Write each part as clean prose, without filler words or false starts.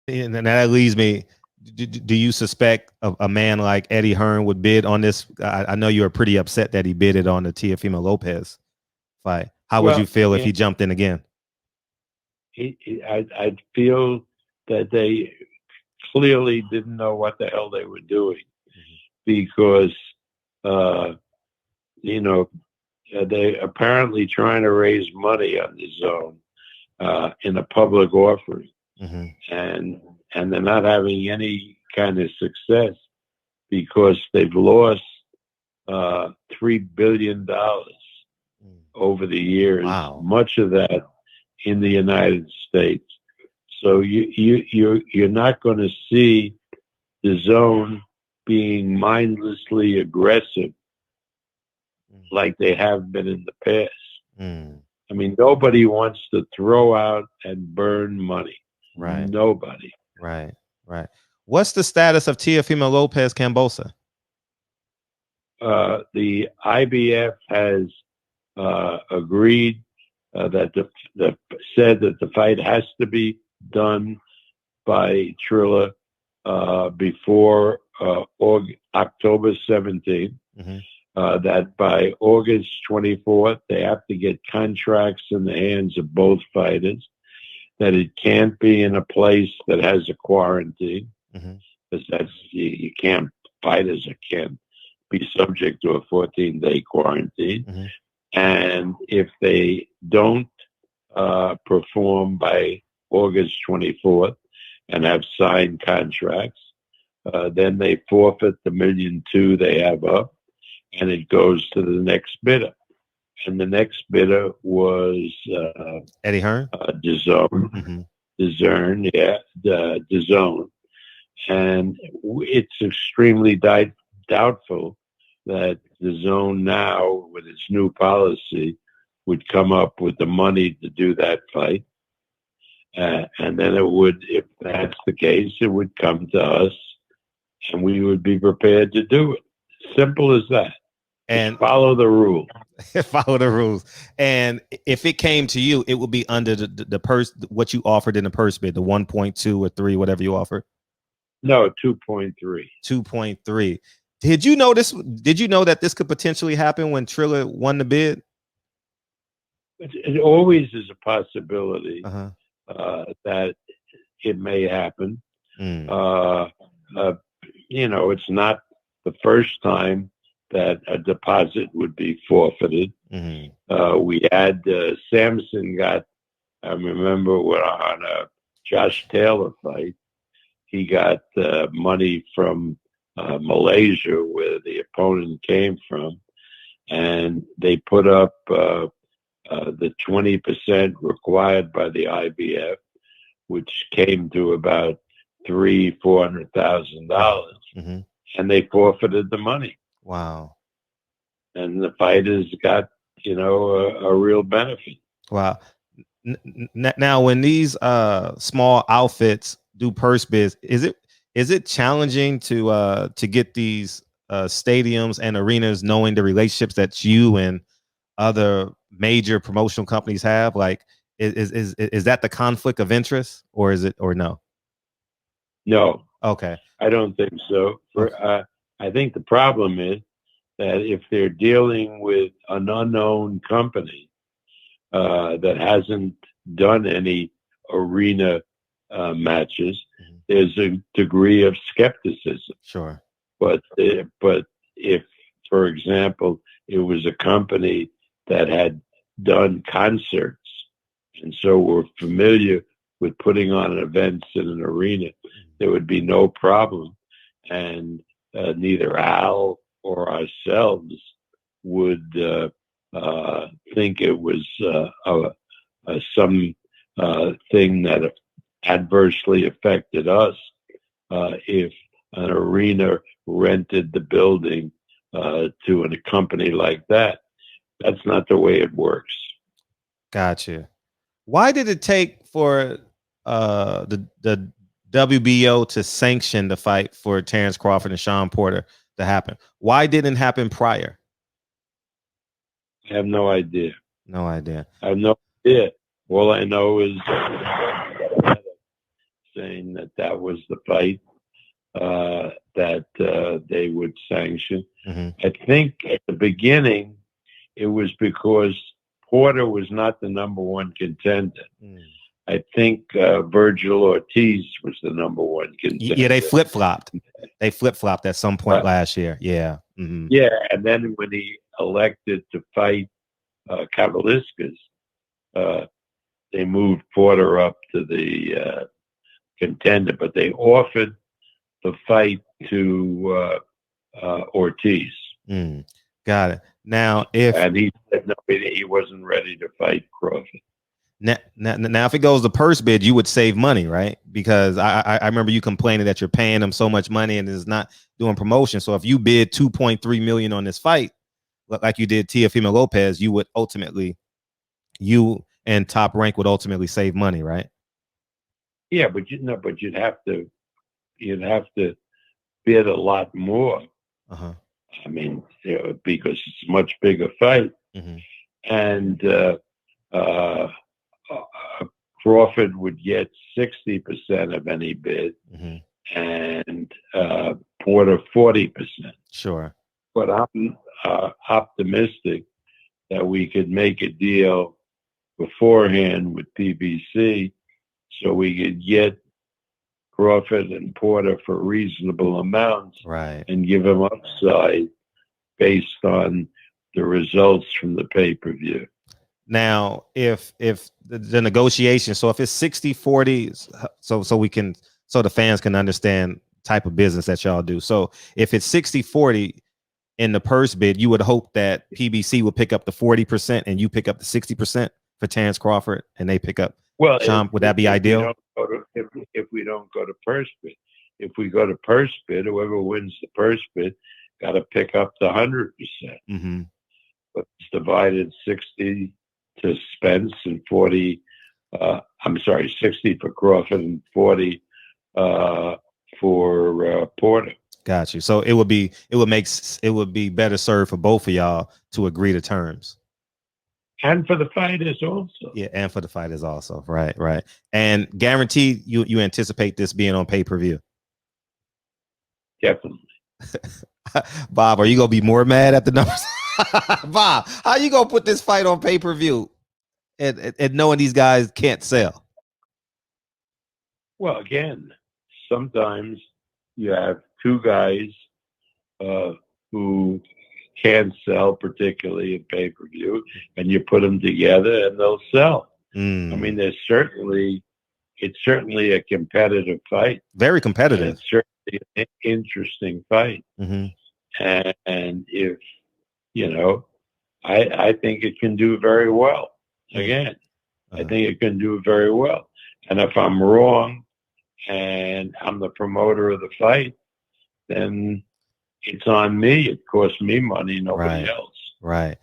And that leads me. Do you suspect a man like Eddie Hearn would bid on this? I know you were pretty upset that he bidded on the Teofimo Lopez fight. How would you Well, feel if he jumped in again? I feel that they clearly didn't know what the hell they were doing because, uh, you know, they apparently trying to raise money on the zone in a public offering, Mm-hmm. and they're not having any kind of success because they've lost $3 billion over the years, Wow. much of that in the United States. So you're not going to see the zone being mindlessly aggressive like they have been in the past. Mm. I mean, nobody wants to throw out and burn money. Right. Nobody. Right. Right. What's the status of Teofimo Lopez Cambosa? The IBF has agreed that said that the fight has to be done by Trilla before October 17th. Mm-hmm. That by August 24th, they have to get contracts in the hands of both fighters, that it can't be in a place that has a quarantine, Mm-hmm. because you can't, fighters can't be subject to a 14-day quarantine. Mm-hmm. And if they don't perform by August 24th and have signed contracts, then they forfeit the $1.2 million they have up, and it goes to the next bidder. And the next bidder was Eddie Hearn. DAZN. Mm-hmm. DAZN, yeah, DAZN. And it's extremely doubtful that DAZN now, with its new policy, would come up with the money to do that fight. And then it would, if that's the case, it would come to us and we would be prepared to do it. Simple as that. And just follow the rule. follow the rules. And if it came to you, it would be under the purse, what you offered in the purse bid, the 1.2 or 3, whatever you offered. No, 2.3. 2.3. Did you know this? Did you know that this could potentially happen when Triller won the bid? It always is a possibility Uh-huh. that it may happen. Mm. It's not the first time that a deposit would be forfeited. Mm-hmm. We had Samson got, I remember on a Josh Taylor fight, he got money from Malaysia, where the opponent came from, and they put up the 20% required by the IBF, which came to about $400,000, Mm-hmm. and they forfeited the money. Wow. And the fighters got, a real benefit. Wow. Now, when these small outfits do purse bids, is it challenging to get these stadiums and arenas knowing the relationships that you and other major promotional companies have? Like, is that the conflict of interest, or is it, or no? No, Okay. I don't think so. I think the problem is that if they're dealing with an unknown company that hasn't done any arena matches, Mm-hmm. there's a degree of skepticism. Sure. But if, for example, it was a company that had done concerts and so were familiar with putting on events in an arena, there would be no problem. And neither Al or ourselves would think it was some thing that adversely affected us if an arena rented the building to a company like that. That's not the way it works. Gotcha. Why did it take for the WBO to sanction the fight for Terrence Crawford and Sean Porter to happen? Why didn't it happen prior? I have no idea. No idea. I have no idea. All I know is saying that was the fight that they would sanction. I think at the beginning it was because Porter was not the number one contender. I think Virgil Ortiz was the number one contender. Yeah, they flip-flopped. They flip-flopped at some point last year. Yeah. Yeah, and then when he elected to fight Kavaliskas, they moved Porter up to the contender, but they offered the fight to Ortiz. Got it. Now, and he said no, he wasn't ready to fight Crawford. Now, if it goes to purse bid, you would save money, right? Because I remember you complaining that you're paying him so much money and is not doing promotion. So if you bid $2.3 million on this fight, like you did Teofimo Lopez, you would ultimately, you and Top Rank would ultimately save money, right? Yeah, but you'd have to bid a lot more. I mean, because it's a much bigger fight, and Crawford would get 60% of any bid, and Porter 40%. Sure. But I'm optimistic that we could make a deal beforehand with PBC, so we could get Crawford and Porter for reasonable amounts, right, and give them upside based on the results from the pay-per-view. Now, if the negotiation, so if it's 60-40, so we can, so the fans can understand type of business that y'all do. So if it's 60-40 in the purse bid, you would hope that PBC would pick up the 40% and you pick up the 60% for Terrence Crawford, and they pick up. Well, Sean, would that be ideal? If we don't go to purse bid, if we go to purse bid, whoever wins the purse bid got to pick up the 100%. But it's divided 60 to Spence and 40. 60 for Crawford and 40 for Porter. Got you. So it would be better served for both of y'all to agree to terms. And for the fighters also. Yeah, and for the fighters also. Right. And guaranteed you anticipate this being on pay-per-view. Definitely. Bob, are you gonna be more mad at the numbers? Bob, how you gonna put this fight on pay-per-view and knowing these guys can't sell? Well, again, sometimes you have two guys who can't sell, particularly in pay-per-view, and you put them together and they'll sell. I mean, it's certainly a competitive fight. Very competitive. It's certainly an interesting fight. And if, I think it can do very well. Again, I think it can do very well. And if I'm wrong and I'm the promoter of the fight, then it's on me. It costs me money, nobody else. Right.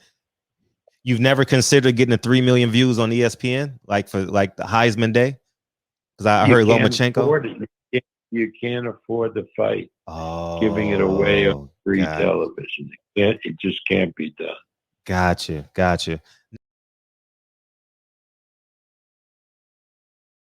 You've never considered getting 3 million views on ESPN, like for the Heisman Day? Because I heard Lomachenko. You can't afford the fight. Giving it away on free television. It just can't be done. Gotcha.